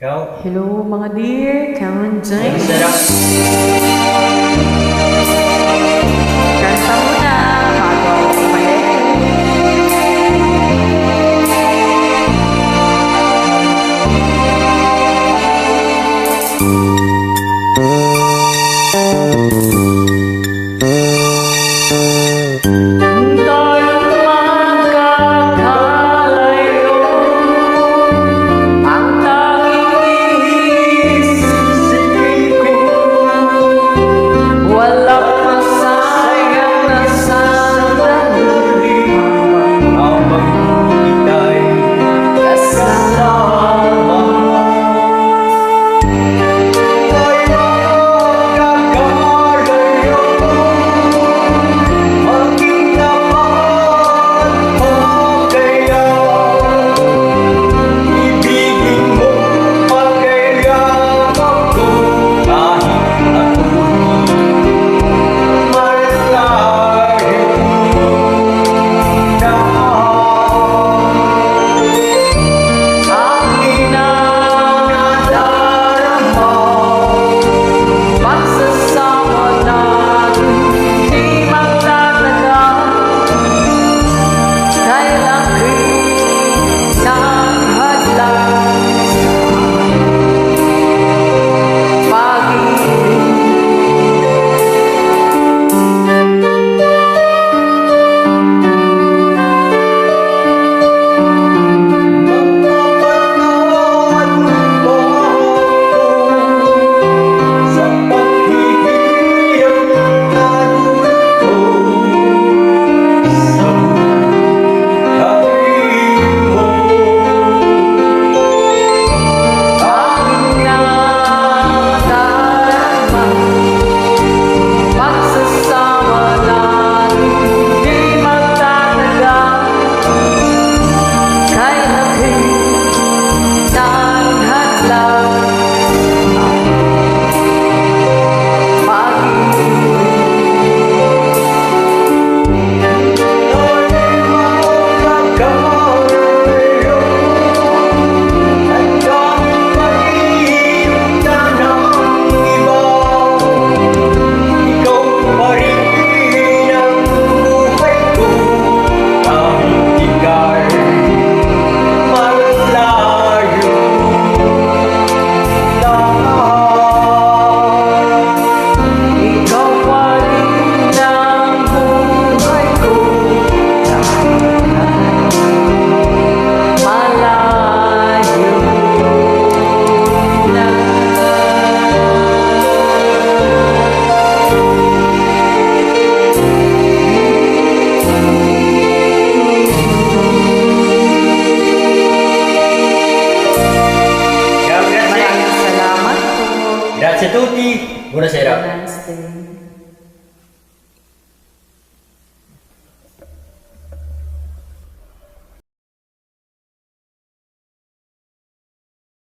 Ikaw? Hello mga dear, Cameron Ang James. sarap. Kanta mo na bago ako umalis. Tayo'y magkakalayo. Ang tanging isip ko, walang masayang na sandali Habang ika'y kasama. tayo magkakalayo. Maging tapat o kaya ibigin mo pagkayakap ko kahit ako'y malayo na. Aking nadarama, pagsasama natin di magtatagal. Kailang ng hadlang sa pag-ibig. Magpapatawad mo ako sa paghihirap na dulot sa buhay mo. Aking nadarama, pagsasama natin di magtatagal. Kailang ng hadlang sa pag-ibig. Tayo'y magkakalayo at kahit maiinda ng iba, ikaw pa rin ang buhay ko kahit ika'y malayo na. Ikaw pa rin ang buhay ko kahit malayo na. Ciao, grazie. Maraming salamat po. Grazie a tutti, buonasera. Namaste.